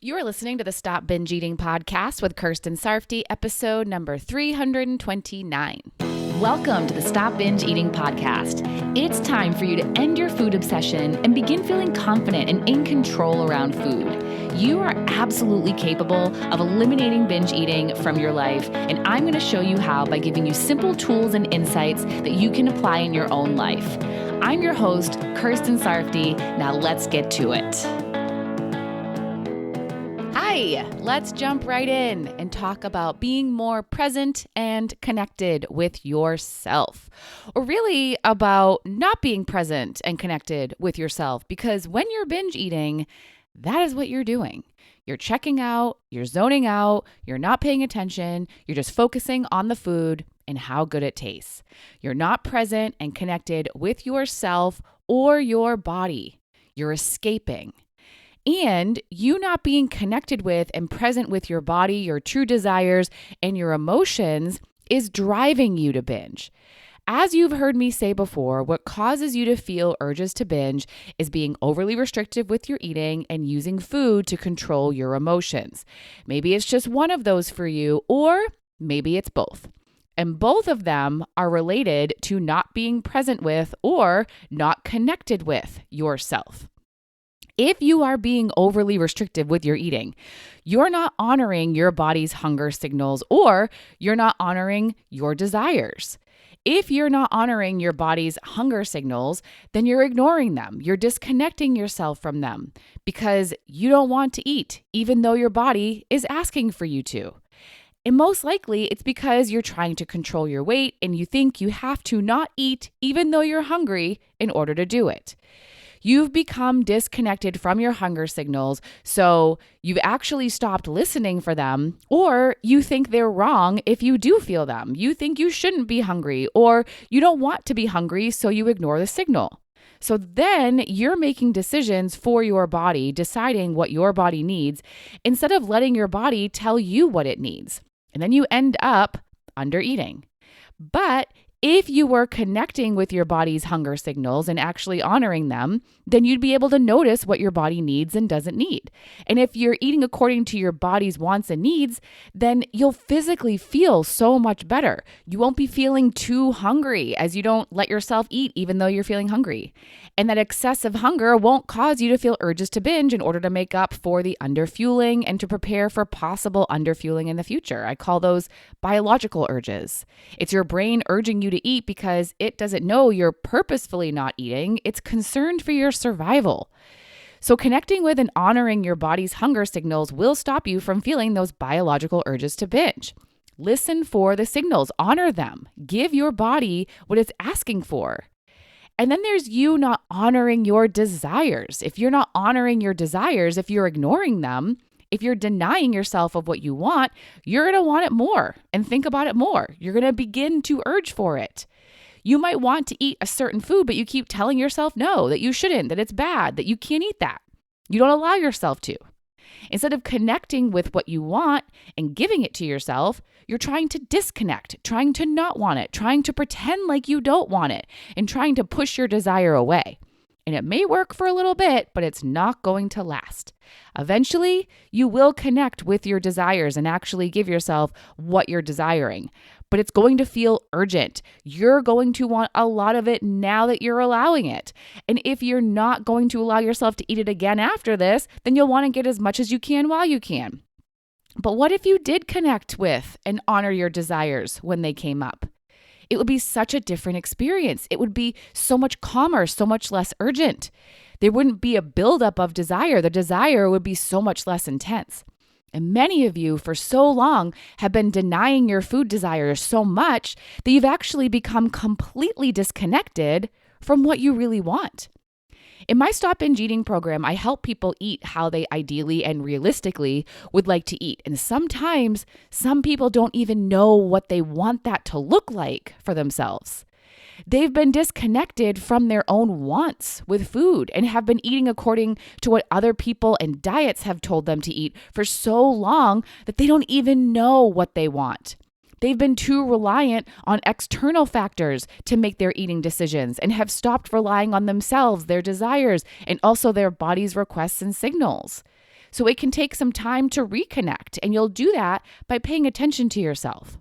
You are listening to the Stop Binge Eating podcast with Kirsten Sarfty, episode number 329. Welcome to the Stop Binge Eating podcast. It's time for you to end your food obsession and begin feeling confident and in control around food. You are absolutely capable of eliminating binge eating from your life, and I'm going to show you how by giving you simple tools and insights that you can apply in your own life. I'm your host, Kirsten Sarfty. Now let's get to it. Hi, let's jump right in and talk about being more present and connected with yourself, or really about not being present and connected with yourself, because when you're binge eating, that is what you're doing. You're checking out, you're zoning out, you're not paying attention, you're just focusing on the food and how good it tastes. You're not present and connected with yourself or your body. You're escaping. And you not being connected with and present with your body, your true desires, and your emotions is driving you to binge. As you've heard me say before, what causes you to feel urges to binge is being overly restrictive with your eating and using food to control your emotions. Maybe it's just one of those for you, or maybe it's both. And both of them are related to not being present with or not connected with yourself. If you are being overly restrictive with your eating, you're not honoring your body's hunger signals, or you're not honoring your desires. If you're not honoring your body's hunger signals, then you're ignoring them. You're disconnecting yourself from them because you don't want to eat, even though your body is asking for you to. And most likely, it's because you're trying to control your weight and you think you have to not eat, even though you're hungry, in order to do it. You've become disconnected from your hunger signals, so you've actually stopped listening for them, or you think they're wrong if you do feel them. You think you shouldn't be hungry, or you don't want to be hungry, so you ignore the signal. So then you're making decisions for your body, deciding what your body needs, instead of letting your body tell you what it needs. And then you end up under eating. But if you were connecting with your body's hunger signals and actually honoring them, then you'd be able to notice what your body needs and doesn't need. And if you're eating according to your body's wants and needs, then you'll physically feel so much better. You won't be feeling too hungry as you don't let yourself eat even though you're feeling hungry. And that excessive hunger won't cause you to feel urges to binge in order to make up for the underfueling and to prepare for possible underfueling in the future. I call those biological urges. It's your brain urging you to eat because it doesn't know you're purposefully not eating. It's concerned for your survival. So connecting with and honoring your body's hunger signals will stop you from feeling those biological urges to binge. Listen for the signals, honor them, give your body what it's asking for. And then there's you not honoring your desires. If you're not honoring your desires, if you're ignoring them, if you're denying yourself of what you want, you're going to want it more and think about it more. You're going to begin to urge for it. You might want to eat a certain food, but you keep telling yourself no, that you shouldn't, that it's bad, that you can't eat that. You don't allow yourself to. Instead of connecting with what you want and giving it to yourself, you're trying to disconnect, trying to not want it, trying to pretend like you don't want it, and trying to push your desire away. And it may work for a little bit, but it's not going to last. Eventually, you will connect with your desires and actually give yourself what you're desiring. But it's going to feel urgent. You're going to want a lot of it now that you're allowing it. And if you're not going to allow yourself to eat it again after this, then you'll want to get as much as you can while you can. But what if you did connect with and honor your desires when they came up? It would be such a different experience. It would be so much calmer, so much less urgent. There wouldn't be a buildup of desire. The desire would be so much less intense. And many of you for so long have been denying your food desires so much that you've actually become completely disconnected from what you really want. In my Stop Binge Eating program, I help people eat how they ideally and realistically would like to eat. And sometimes some people don't even know what they want that to look like for themselves. They've been disconnected from their own wants with food and have been eating according to what other people and diets have told them to eat for so long that they don't even know what they want. They've been too reliant on external factors to make their eating decisions and have stopped relying on themselves, their desires, and also their body's requests and signals. So it can take some time to reconnect, and you'll do that by paying attention to yourself.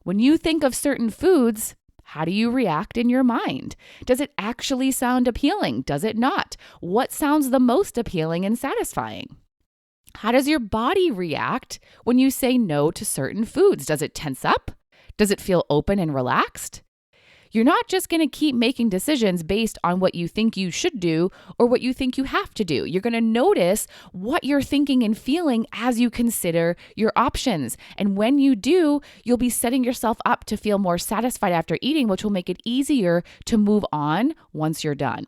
When you think of certain foods, how do you react in your mind? Does it actually sound appealing? Does it not? What sounds the most appealing and satisfying? How does your body react when you say no to certain foods? Does it tense up? Does it feel open and relaxed? You're not just going to keep making decisions based on what you think you should do or what you think you have to do. You're going to notice what you're thinking and feeling as you consider your options. And when you do, you'll be setting yourself up to feel more satisfied after eating, which will make it easier to move on once you're done.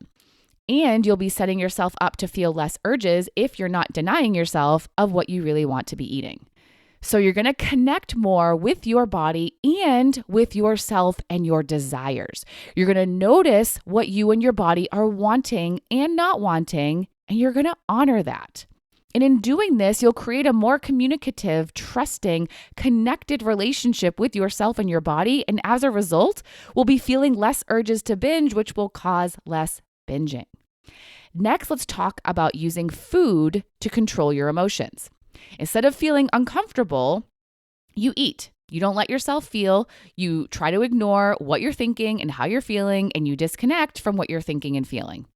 And you'll be setting yourself up to feel less urges if you're not denying yourself of what you really want to be eating. So you're going to connect more with your body and with yourself and your desires. You're going to notice what you and your body are wanting and not wanting, and you're going to honor that. And in doing this, you'll create a more communicative, trusting, connected relationship with yourself and your body. And as a result, we'll be feeling less urges to binge, which will cause less binging. Next, let's talk about using food to control your emotions. Instead of feeling uncomfortable, you eat. You don't let yourself feel. You try to ignore what you're thinking and how you're feeling, and you disconnect from what you're thinking and feeling.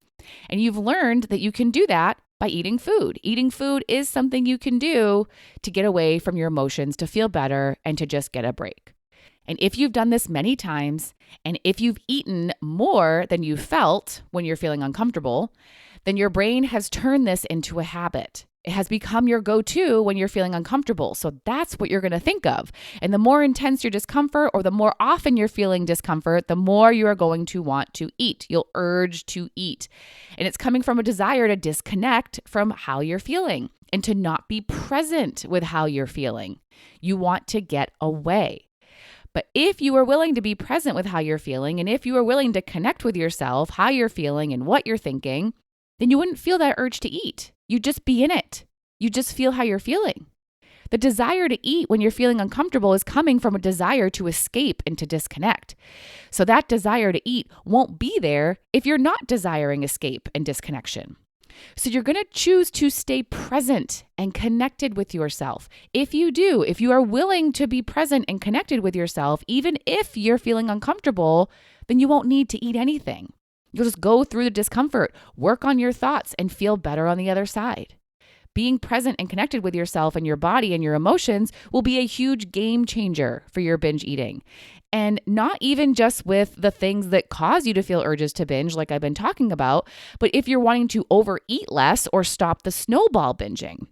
And you've learned that you can do that by eating food. Eating food is something you can do to get away from your emotions, to feel better, and to just get a break. And if you've done this many times, and if you've eaten more than you felt when you're feeling uncomfortable, then your brain has turned this into a habit. It has become your go-to when you're feeling uncomfortable. So that's what you're going to think of. And the more intense your discomfort, or the more often you're feeling discomfort, the more you are going to want to eat. You'll urge to eat. And it's coming from a desire to disconnect from how you're feeling and to not be present with how you're feeling. You want to get away. But if you are willing to be present with how you're feeling, and if you are willing to connect with yourself, how you're feeling and what you're thinking, then you wouldn't feel that urge to eat. You just be in it. You just feel how you're feeling. The desire to eat when you're feeling uncomfortable is coming from a desire to escape and to disconnect. So that desire to eat won't be there if you're not desiring escape and disconnection. So you're going to choose to stay present and connected with yourself. If you do, if you are willing to be present and connected with yourself, even if you're feeling uncomfortable, then you won't need to eat anything. You'll just go through the discomfort, work on your thoughts, and feel better on the other side. Being present and connected with yourself and your body and your emotions will be a huge game changer for your binge eating. And not even just with the things that cause you to feel urges to binge, like I've been talking about, but if you're wanting to overeat less or stop the snowball binging.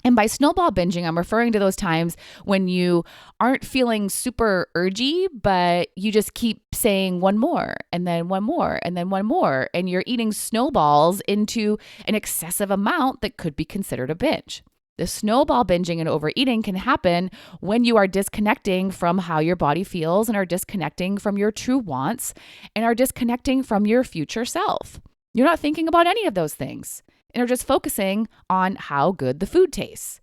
And by snowball binging, I'm referring to those times when you aren't feeling super urgy, but you just keep saying one more and then one more and then one more. And you're eating snowballs into an excessive amount that could be considered a binge. The snowball binging and overeating can happen when you are disconnecting from how your body feels and are disconnecting from your true wants and are disconnecting from your future self. You're not thinking about any of those things and are just focusing on how good the food tastes.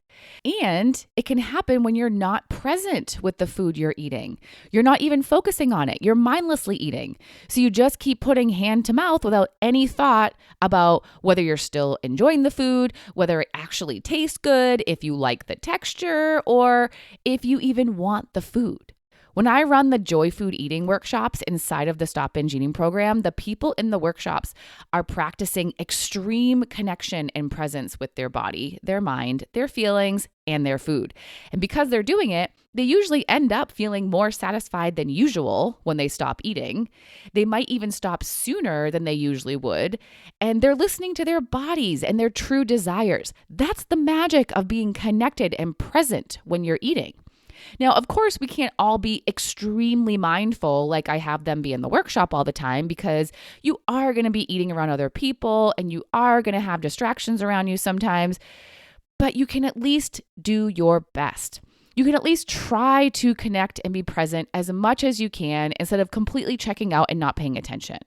And it can happen when you're not present with the food you're eating. You're not even focusing on it. You're mindlessly eating. So you just keep putting hand to mouth without any thought about whether you're still enjoying the food, whether it actually tastes good, if you like the texture, or if you even want the food. When I run the Joy Food Eating workshops inside of the Stop Binge Eating program, the people in the workshops are practicing extreme connection and presence with their body, their mind, their feelings, and their food. And because they're doing it, they usually end up feeling more satisfied than usual when they stop eating. They might even stop sooner than they usually would. And they're listening to their bodies and their true desires. That's the magic of being connected and present when you're eating. Now, of course, we can't all be extremely mindful like I have them be in the workshop all the time, because you are going to be eating around other people and you are going to have distractions around you sometimes, but you can at least do your best. You can at least try to connect and be present as much as you can instead of completely checking out and not paying attention.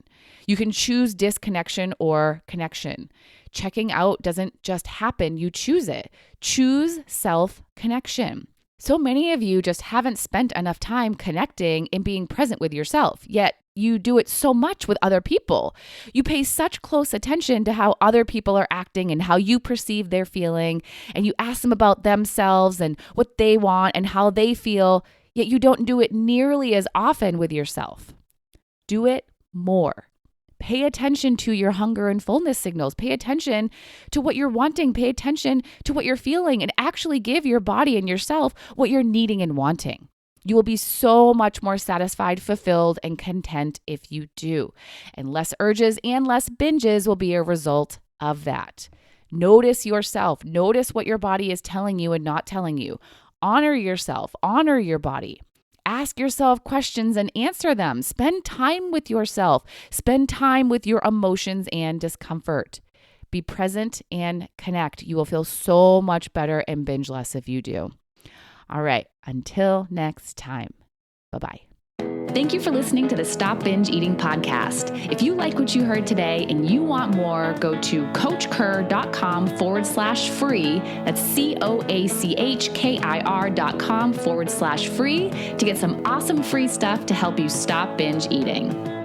You can choose disconnection or connection. Checking out doesn't just happen, you choose it. Choose self-connection. So many of you just haven't spent enough time connecting and being present with yourself, yet you do it so much with other people. You pay such close attention to how other people are acting and how you perceive their feeling, and you ask them about themselves and what they want and how they feel, yet you don't do it nearly as often with yourself. Do it more. Pay attention to your hunger and fullness signals. Pay attention to what you're wanting. Pay attention to what you're feeling, and actually give your body and yourself what you're needing and wanting. You will be so much more satisfied, fulfilled, and content if you do. And less urges and less binges will be a result of that. Notice yourself. Notice what your body is telling you and not telling you. Honor yourself. Honor your body. Ask yourself questions and answer them. Spend time with yourself. Spend time with your emotions and discomfort. Be present and connect. You will feel so much better and binge less if you do. All right, until next time, bye-bye. Thank you for listening to the Stop Binge Eating podcast. If you like what you heard today and you want more, go to coachkir.com/free. That's COACHKIR.com/free to get some awesome free stuff to help you stop binge eating.